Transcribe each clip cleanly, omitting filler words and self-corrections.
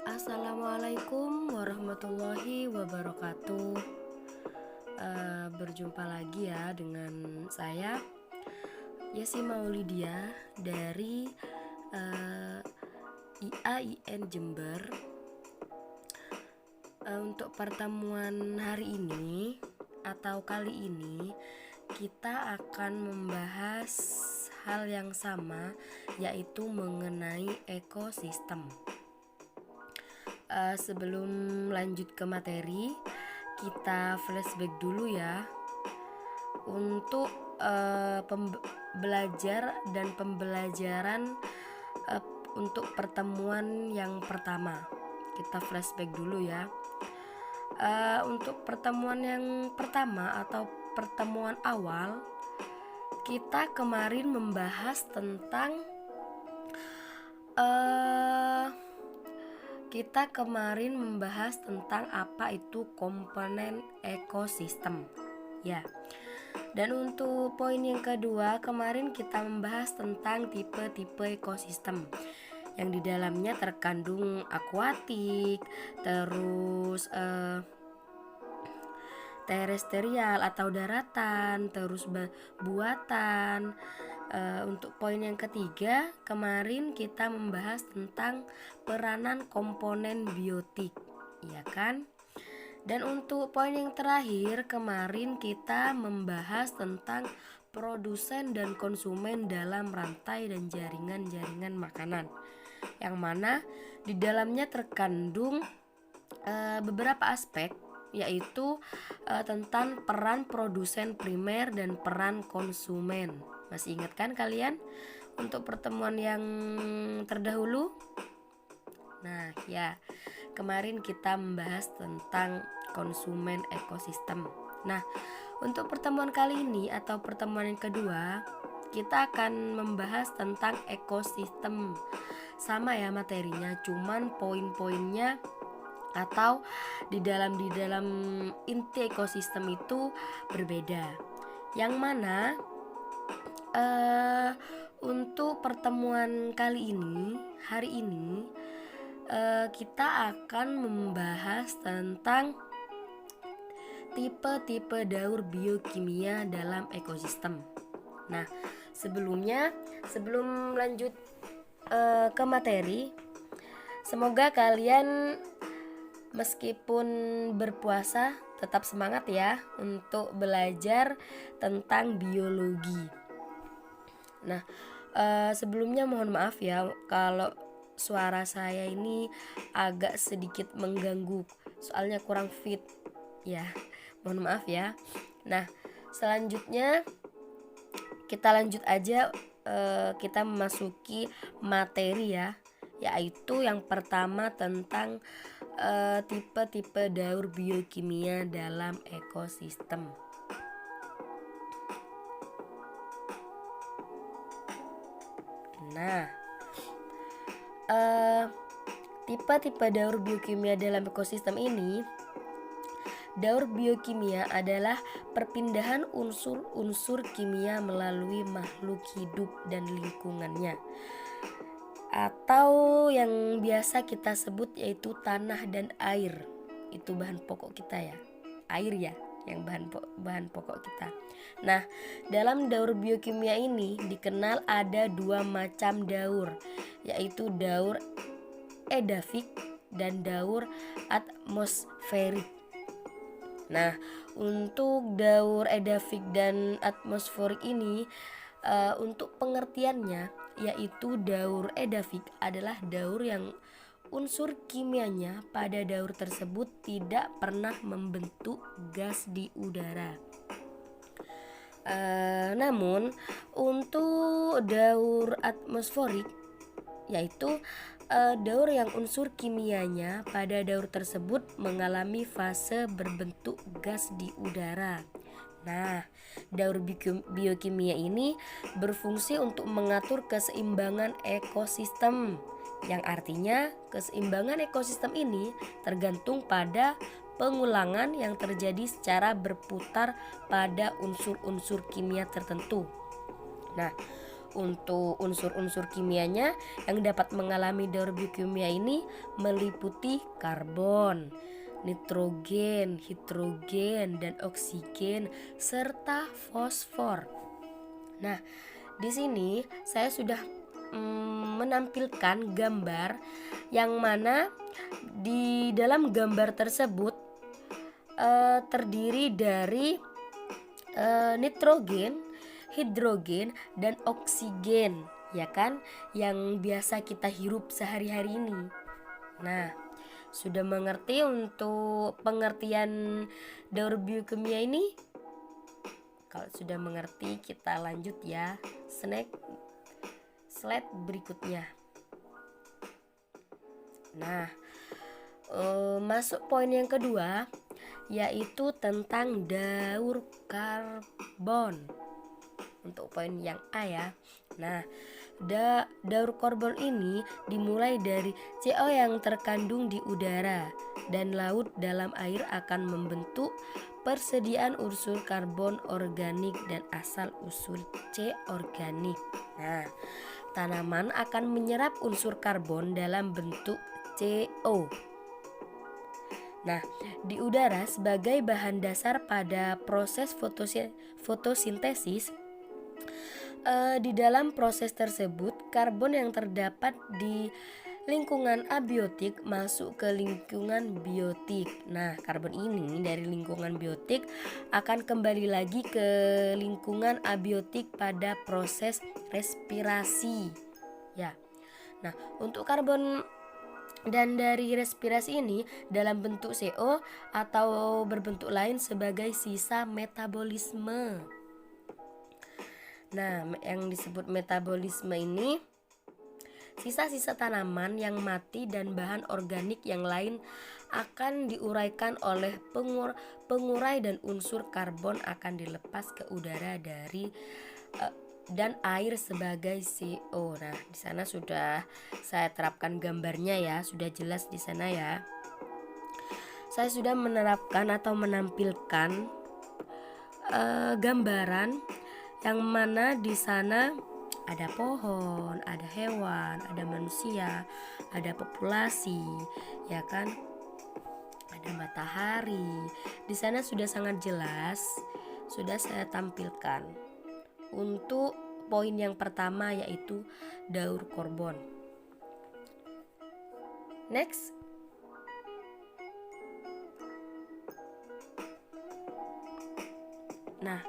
Assalamualaikum warahmatullahi wabarakatuh. Berjumpa lagi ya dengan saya Yesi Maulidia dari IAIN Jember. Untuk pertemuan hari ini atau kali ini kita akan membahas hal yang sama, yaitu mengenai ekosistem. Sebelum lanjut ke materi, kita flashback dulu ya untuk belajar dan pembelajaran untuk pertemuan yang pertama. Kita flashback dulu ya. Untuk pertemuan yang pertama atau pertemuan awal, kita kemarin membahas tentang apa itu komponen ekosistem ya. Dan untuk poin yang kedua, kemarin kita membahas tentang tipe-tipe ekosistem yang di dalamnya terkandung akuatik, terus terestrial atau daratan, terus buatan. Untuk poin yang ketiga, kemarin kita membahas tentang peranan komponen biotik, ya kan? Dan untuk poin yang terakhir, kemarin kita membahas tentang produsen dan konsumen dalam rantai dan jaringan-jaringan makanan, yang mana di dalamnya terkandung beberapa aspek, yaitu tentang peran produsen primer dan peran konsumen. Masih ingat kan kalian untuk pertemuan yang terdahulu? Nah ya, kemarin kita membahas tentang konsumen ekosistem. Nah, untuk pertemuan kali ini atau pertemuan yang kedua, kita akan membahas tentang ekosistem. Sama ya materinya, cuman poin-poinnya atau di dalam inti ekosistem itu berbeda. Yang mana untuk pertemuan kali ini, hari ini kita akan membahas tentang tipe-tipe daur biokimia dalam ekosistem. Nah, sebelum lanjut ke materi, semoga kalian meskipun berpuasa tetap semangat ya untuk belajar tentang biologi. Nah, sebelumnya mohon maaf ya kalau suara saya ini agak sedikit mengganggu, soalnya kurang fit ya, mohon maaf ya. Nah, selanjutnya kita lanjut aja, kita memasuki materi ya, yaitu yang pertama tentang tipe-tipe daur biokimia dalam ekosistem. Nah, tipe-tipe daur biokimia dalam ekosistem ini, daur biokimia adalah perpindahan unsur-unsur kimia melalui makhluk hidup dan lingkungannya, atau yang biasa kita sebut yaitu tanah dan air. Itu bahan pokok kita ya, air ya yang bahan pokok kita. Nah, dalam daur biokimia ini dikenal ada dua macam daur, yaitu daur edafik dan daur atmosferik. Nah, untuk daur edafik dan atmosferik ini, untuk pengertiannya, yaitu daur edafik adalah daur yang unsur kimianya pada daur tersebut tidak pernah membentuk gas di udara. Namun untuk daur atmosferik, yaitu daur yang unsur kimianya pada daur tersebut mengalami fase berbentuk gas di udara. Nah, daur biokimia ini berfungsi untuk mengatur keseimbangan ekosistem, yang artinya keseimbangan ekosistem ini tergantung pada pengulangan yang terjadi secara berputar pada unsur-unsur kimia tertentu. Nah, Untuk unsur-unsur kimianya yang dapat mengalami daur biokimia ini meliputi karbon, nitrogen, hidrogen, dan oksigen serta fosfor. Nah, di sini saya sudah menampilkan gambar yang mana di dalam gambar tersebut terdiri dari nitrogen, hidrogen, dan oksigen, ya kan, yang biasa kita hirup sehari-hari ini. Nah, sudah mengerti untuk pengertian daur biokimia ini? Kalau sudah mengerti, kita lanjut ya. Slide berikutnya. Nah, masuk poin yang kedua, yaitu tentang daur karbon. Untuk poin yang A ya. Nah, daur karbon ini dimulai dari CO yang terkandung di udara dan laut dalam air akan membentuk persediaan unsur karbon organik dan asal usul C organik. Nah, tanaman akan menyerap unsur karbon dalam bentuk CO. Nah, di udara sebagai bahan dasar pada proses fotosintesis, di dalam proses tersebut karbon yang terdapat di lingkungan abiotik masuk ke lingkungan biotik. Nah, karbon ini dari lingkungan biotik akan kembali lagi ke lingkungan abiotik pada proses respirasi. Ya. Nah, untuk karbon dan dari respirasi ini dalam bentuk CO atau berbentuk lain sebagai sisa metabolisme. Nah, yang disebut metabolisme ini sisa-sisa tanaman yang mati dan bahan organik yang lain akan diuraikan oleh pengurai dan unsur karbon akan dilepas ke udara dari dan air sebagai CO. Nah, di sana sudah saya terapkan gambarnya ya, sudah jelas di sana ya. Saya sudah menerapkan atau menampilkan gambaran yang mana di sana ada pohon, ada hewan, ada manusia, ada populasi, ya kan? Ada matahari. Di sana sudah sangat jelas, sudah saya tampilkan. Untuk poin yang pertama yaitu daur karbon. Next. Nah,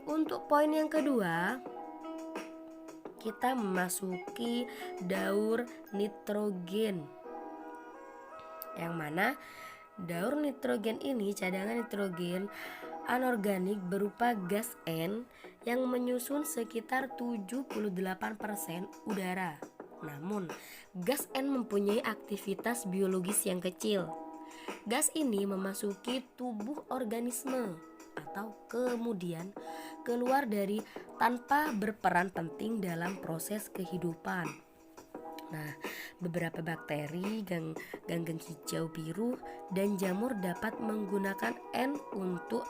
untuk poin yang kedua, kita memasuki daur nitrogen. Yang mana daur nitrogen ini, cadangan nitrogen anorganik berupa gas N yang menyusun sekitar 78% udara. Namun, gas N mempunyai aktivitas biologis yang kecil. Gas ini memasuki tubuh organisme atau kemudian keluar dari tanpa berperan penting dalam proses kehidupan. Nah, beberapa bakteri, ganggang hijau biru, dan jamur dapat menggunakan N untuk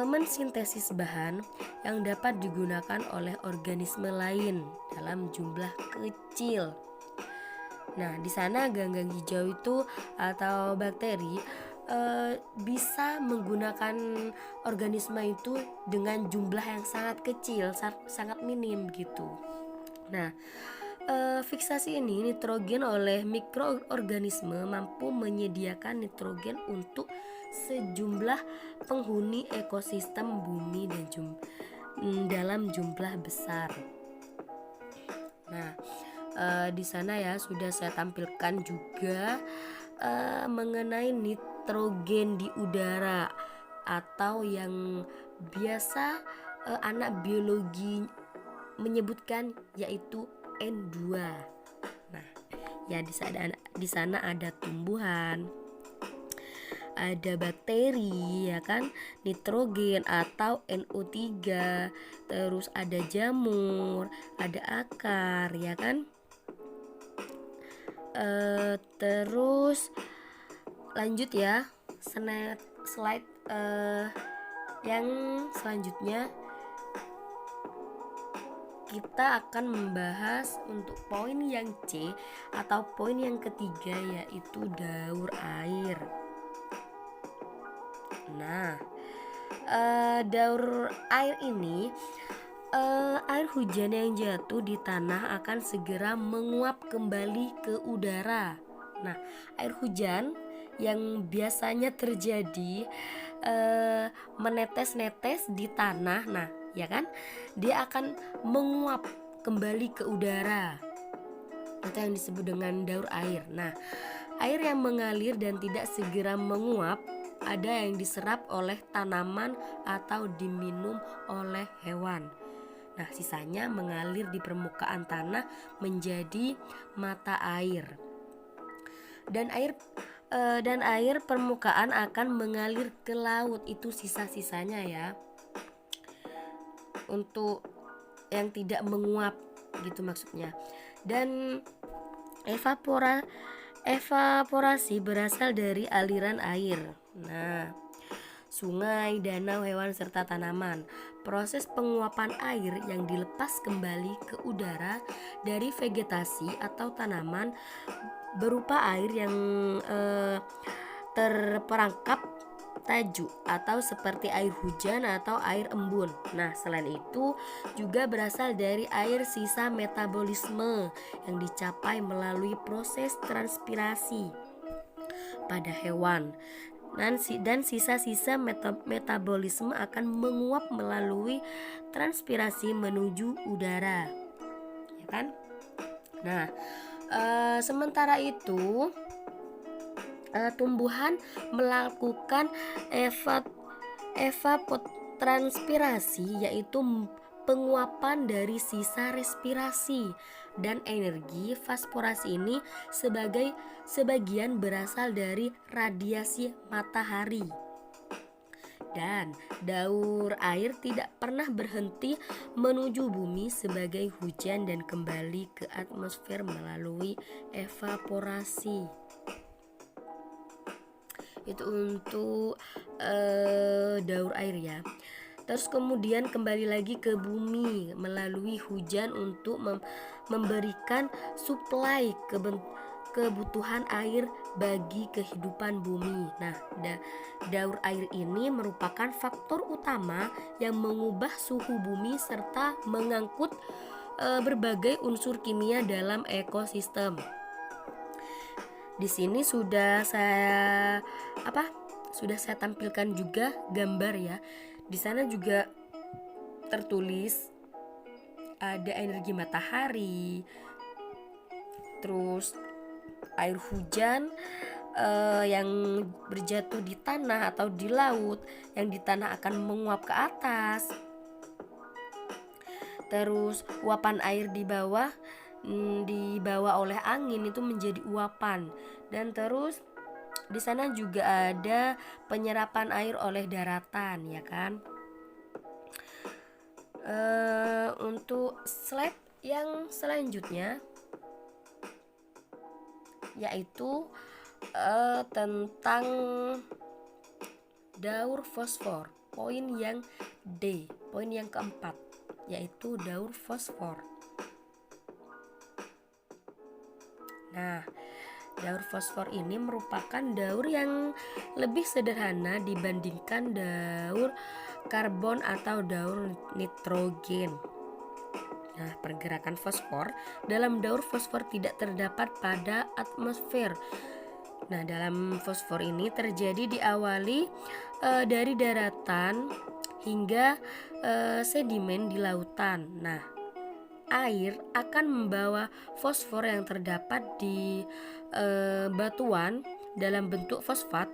mensintesis bahan yang dapat digunakan oleh organisme lain dalam jumlah kecil. Nah, di sana ganggang hijau itu atau bakteri bisa menggunakan organisme itu dengan jumlah yang sangat kecil, sangat minim gitu. Nah, fiksasi ini nitrogen oleh mikroorganisme mampu menyediakan nitrogen untuk sejumlah penghuni ekosistem bumi dan dalam jumlah besar. Nah, di sana ya sudah saya tampilkan juga mengenai nitrogen di udara atau yang biasa anak biologi menyebutkan yaitu N2. Nah, ya di sana ada tumbuhan, ada bakteri ya kan, nitrogen atau NO3, terus ada jamur, ada akar ya kan. Terus lanjut ya, slide yang selanjutnya kita akan membahas untuk poin yang C atau poin yang ketiga, yaitu daur air. Nah, daur air ini, air hujan yang jatuh di tanah akan segera menguap kembali ke udara. Nah, air hujan yang biasanya terjadi menetes-netes di tanah, nah ya kan, dia akan menguap kembali ke udara, atau yang disebut dengan daur air. Nah, air yang mengalir dan tidak segera menguap ada yang diserap oleh tanaman atau diminum oleh hewan. Nah, sisanya mengalir di permukaan tanah menjadi mata air. Dan air permukaan akan mengalir ke laut, itu sisa-sisanya ya. Untuk yang tidak menguap gitu maksudnya. Dan evaporasi berasal dari aliran air. Nah, sungai, danau, hewan, serta tanaman. Proses penguapan air yang dilepas kembali ke udara dari vegetasi atau tanaman berupa air yang terperangkap tajuk atau seperti air hujan atau air embun. Nah, selain itu juga berasal dari air sisa metabolisme yang dicapai melalui proses transpirasi pada hewan. Dan sisa-sisa metabolisme akan menguap melalui transpirasi menuju udara, ya kan? Nah, sementara itu tumbuhan melakukan evapotranspirasi, yaitu penguapan dari sisa respirasi, dan energi fosforasi ini sebagian berasal dari radiasi matahari. Dan daur air tidak pernah berhenti menuju bumi sebagai hujan dan kembali ke atmosfer melalui evaporasi. Itu untuk daur air ya. Terus kemudian kembali lagi ke bumi melalui hujan untuk memberikan suplai kebutuhan air bagi kehidupan bumi. Nah, daur air ini merupakan faktor utama yang mengubah suhu bumi serta mengangkut berbagai unsur kimia dalam ekosistem. Di sini sudah saya tampilkan juga gambar ya. Di sana juga tertulis ada energi matahari, terus air hujan yang berjatuh di tanah atau di laut, yang di tanah akan menguap ke atas. Terus uapan air dibawa oleh angin itu menjadi uapan. Dan terus di sana juga ada penyerapan air oleh daratan, ya kan? Untuk slide yang selanjutnya yaitu tentang daur fosfor. Poin yang D, poin yang keempat, yaitu daur fosfor. Nah, daur fosfor ini merupakan daur yang lebih sederhana dibandingkan daur karbon atau daur nitrogen. Nah, pergerakan fosfor dalam daur fosfor tidak terdapat pada atmosfer. Nah, dalam fosfor ini terjadi diawali dari daratan hingga sedimen di lautan. Nah, air akan membawa fosfor yang terdapat di batuan dalam bentuk fosfat,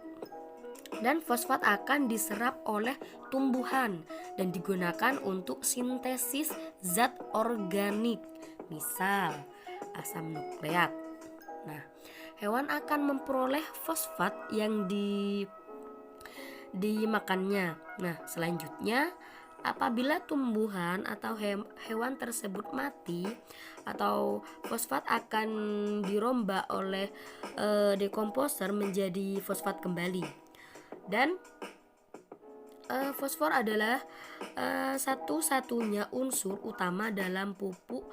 dan fosfat akan diserap oleh tumbuhan dan digunakan untuk sintesis zat organik, misal asam nukleat. Nah, hewan akan memperoleh fosfat yang dimakannya. Nah, selanjutnya apabila tumbuhan atau hewan tersebut mati, atau fosfat akan dirombak oleh dekomposer menjadi fosfat kembali. Dan Fosfor adalah satu-satunya unsur utama dalam pupuk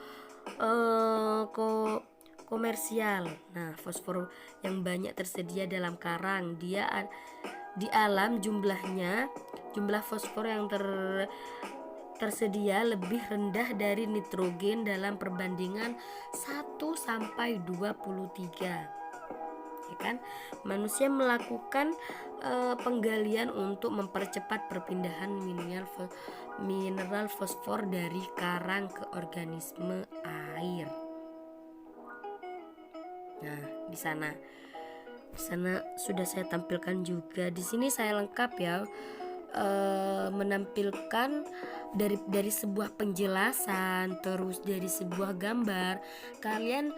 komersial. Nah, fosfor yang banyak tersedia dalam karang, di alam jumlah fosfor yang tersedia lebih rendah dari nitrogen dalam perbandingan 1 sampai 23. Ya kan? Manusia melakukan penggalian untuk mempercepat perpindahan mineral fosfor dari karang ke organisme air. Nah, di sana sudah saya tampilkan juga. Di sini saya lengkap ya, menampilkan dari sebuah penjelasan, terus dari sebuah gambar. Kalian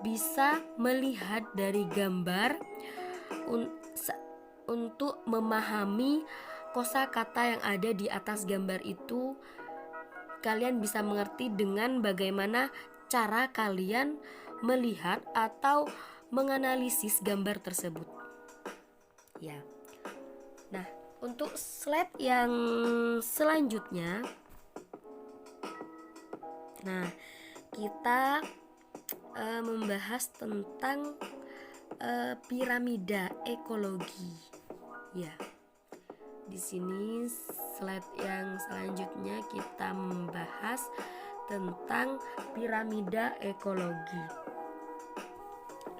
bisa melihat dari gambar untuk memahami kosakata yang ada di atas gambar itu. Kalian bisa mengerti dengan bagaimana cara kalian melihat atau menganalisis gambar tersebut. Ya. Nah, untuk slide yang selanjutnya, nah, kita membahas tentang piramida ekologi. Ya. Di sini slide yang selanjutnya kita membahas tentang piramida ekologi.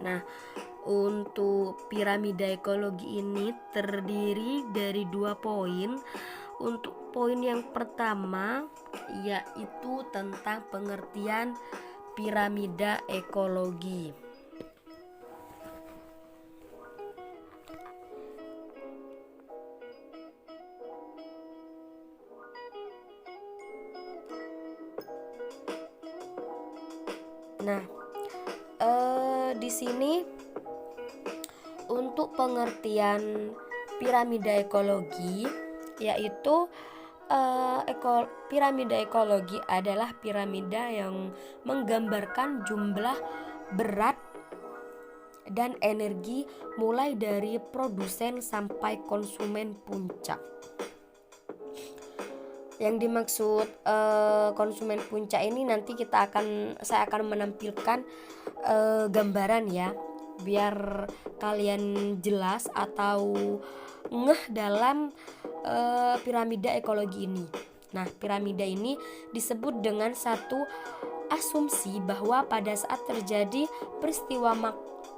Nah, untuk piramida ekologi ini terdiri dari 2 poin. Untuk poin yang pertama yaitu tentang pengertian piramida ekologi. Nah, di sini untuk pengertian piramida ekologi yaitu piramida ekologi adalah piramida yang menggambarkan jumlah, berat, dan energi mulai dari produsen sampai konsumen puncak. Yang dimaksud konsumen puncak ini nanti saya akan menampilkan gambaran ya, biar kalian jelas atau ngeh dalam piramida ekologi ini. Nah, piramida ini disebut dengan satu asumsi bahwa pada saat terjadi peristiwa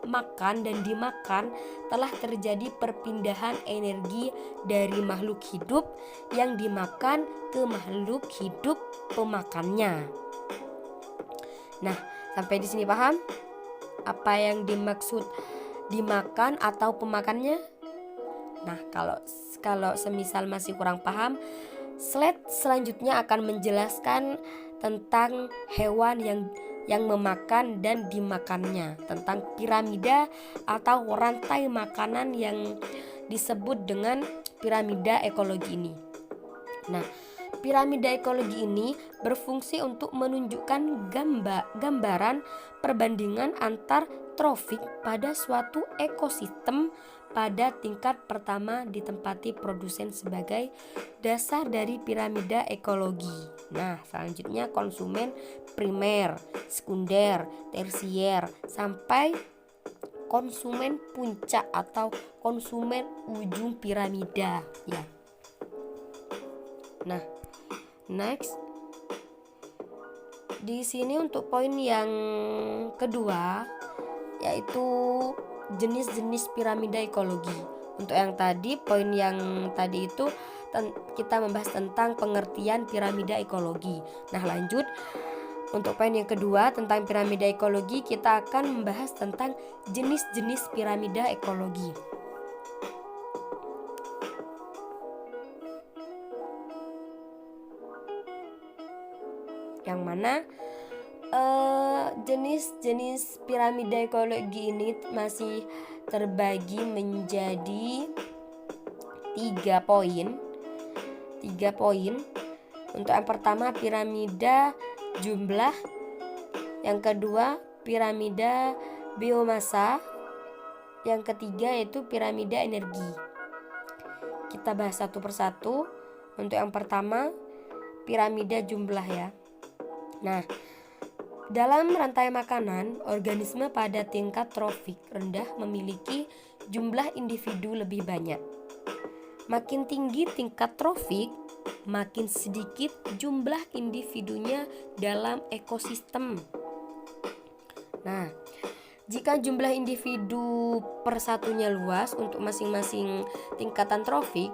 makan dan dimakan, telah terjadi perpindahan energi dari makhluk hidup yang dimakan ke makhluk hidup pemakannya. Nah, sampai di sini paham apa yang dimaksud dimakan atau pemakannya? Nah, kalau semisal masih kurang paham, slide selanjutnya akan menjelaskan tentang hewan yang memakan dan dimakannya, tentang piramida atau rantai makanan yang disebut dengan piramida ekologi ini. Nah, piramida ekologi ini berfungsi untuk menunjukkan gambaran perbandingan antar trofik pada suatu ekosistem pada tingkat pertama ditempati produsen sebagai dasar dari piramida ekologi. Nah, selanjutnya konsumen primer, sekunder, tersier, sampai konsumen puncak atau konsumen ujung piramida ya. Nah, next. Di sini untuk poin yang kedua yaitu jenis-jenis piramida ekologi. Untuk yang tadi, poin yang tadi itu kita membahas tentang pengertian piramida ekologi. Nah, lanjut untuk poin yang kedua tentang piramida ekologi, kita akan membahas tentang jenis-jenis piramida ekologi. Yang mana jenis-jenis piramida ekologi ini masih terbagi menjadi 3 poin. Untuk yang pertama piramida jumlah, yang kedua piramida biomasa, yang ketiga yaitu piramida energi. Kita bahas satu persatu. Untuk yang pertama, piramida jumlah ya. Nah, dalam rantai makanan, organisme pada tingkat trofik rendah memiliki jumlah individu lebih banyak. Makin tinggi tingkat trofik, makin sedikit jumlah individunya dalam ekosistem. Nah, jika jumlah individu persatunya luas untuk masing-masing tingkatan trofik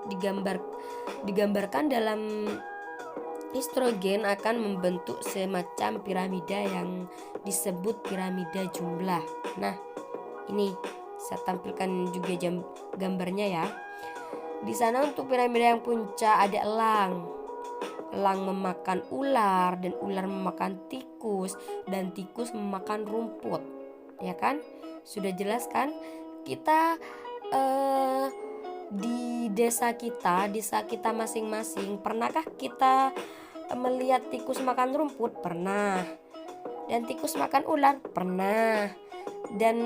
digambarkan dalam hidrogen akan membentuk semacam piramida yang disebut piramida jumlah. Nah, ini saya tampilkan juga gambarnya ya. Di sana untuk piramida yang puncak ada elang. Elang memakan ular dan ular memakan tikus dan tikus memakan rumput. Ya kan? Sudah jelas kan? Kita di desa kita masing-masing, pernahkah kita melihat tikus makan rumput? Pernah. Dan tikus makan ular? Pernah. Dan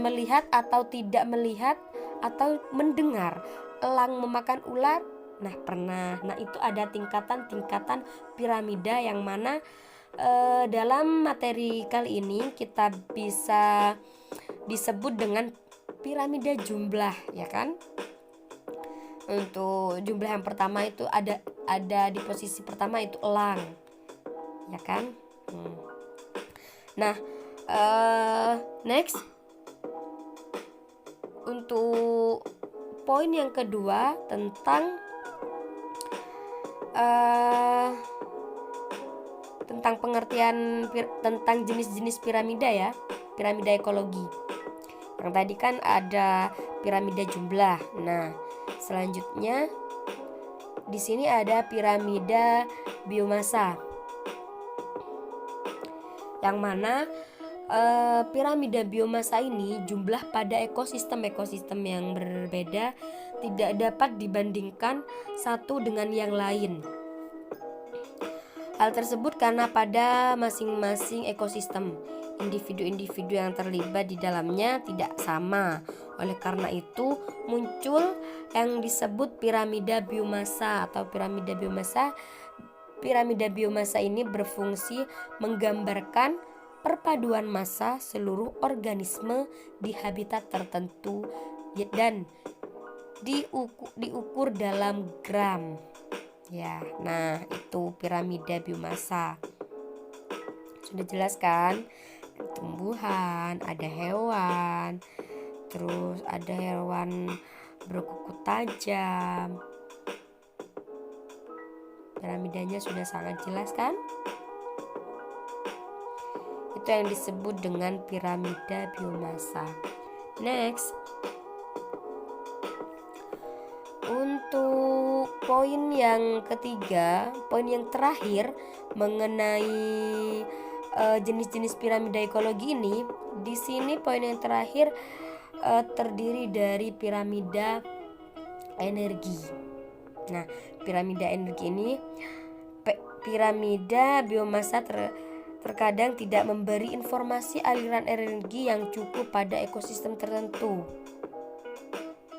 melihat atau tidak melihat atau mendengar elang memakan ular? Nah, pernah. Nah, itu ada tingkatan-tingkatan piramida yang mana dalam materi kali ini kita bisa disebut dengan piramida jumlah, ya kan? Untuk jumlah yang pertama itu ada di posisi pertama itu elang, ya kan? Nah, next untuk poin yang kedua tentang pengertian tentang jenis-jenis piramida ya, piramida ekologi. Yang tadi kan ada piramida jumlah. Nah, selanjutnya di sini ada piramida biomasa. Yang mana piramida biomasa ini jumlah pada ekosistem yang berbeda tidak dapat dibandingkan satu dengan yang lain. Hal tersebut karena pada masing-masing ekosistem individu-individu yang terlibat di dalamnya tidak sama. Oleh karena itu muncul yang disebut piramida biomasa atau piramida biomasa. Piramida biomasa ini berfungsi menggambarkan perpaduan massa seluruh organisme di habitat tertentu dan diukur dalam gram. Ya, nah itu piramida biomasa. Sudah jelas kan? Ada tumbuhan, ada hewan, terus ada hewan berkuku tajam. Piramidanya sudah sangat jelas kan? Itu yang disebut dengan piramida biomasa. Next, untuk poin yang ketiga, poin yang terakhir mengenai jenis-jenis piramida ekologi ini, di sini poin yang terakhir terdiri dari piramida energi. Nah, piramida energi ini, piramida biomasa terkadang tidak memberi informasi aliran energi yang cukup pada ekosistem tertentu.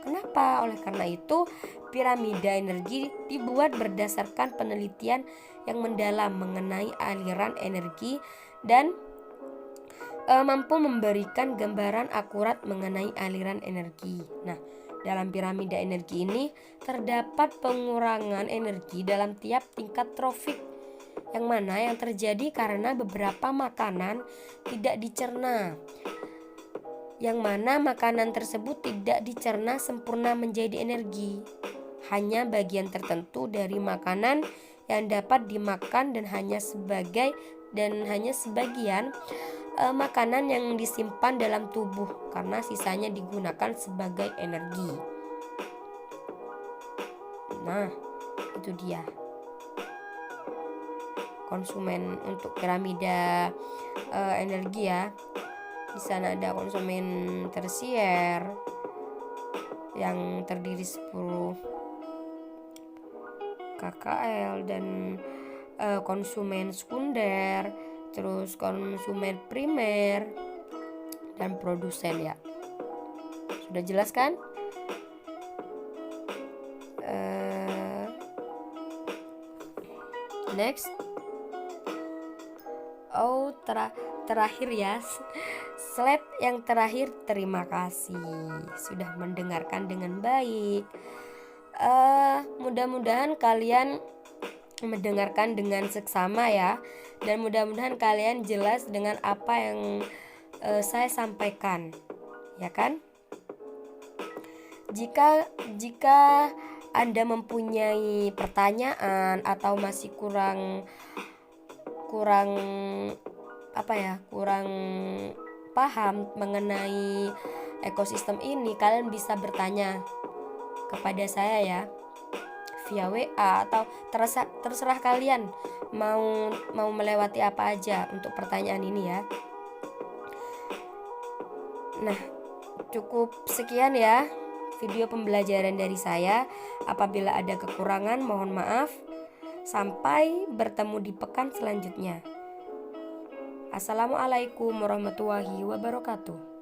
Kenapa? Oleh karena itu, piramida energi dibuat berdasarkan penelitian yang mendalam mengenai aliran energi dan mampu memberikan gambaran akurat mengenai aliran energi. Nah, dalam piramida energi ini terdapat pengurangan energi dalam tiap tingkat trofik, yang mana yang terjadi karena beberapa makanan tidak dicerna, yang mana makanan tersebut tidak dicerna sempurna menjadi energi. Hanya bagian tertentu dari makanan yang dapat dimakan dan hanya sebagian makanan yang disimpan dalam tubuh karena sisanya digunakan sebagai energi. Nah, itu dia konsumen untuk piramida energi ya. Di sana ada konsumen tersier yang terdiri 10 KKL dan konsumen sekunder, terus konsumen primer dan produsen ya. Sudah jelas kan? Next. Oh, terakhir ya. Slide yang terakhir, terima kasih sudah mendengarkan dengan baik. Mudah-mudahan kalian mendengarkan dengan seksama ya, dan mudah-mudahan kalian jelas dengan apa yang saya sampaikan, ya kan? Jika Anda mempunyai pertanyaan atau masih kurang paham mengenai ekosistem ini, kalian bisa bertanya kepada saya ya via WA, atau terserah kalian mau melewati apa aja untuk pertanyaan ini ya. Nah, cukup sekian ya video pembelajaran dari saya. Apabila ada kekurangan, mohon maaf. Sampai bertemu di pekan selanjutnya. Assalamualaikum warahmatullahi wabarakatuh.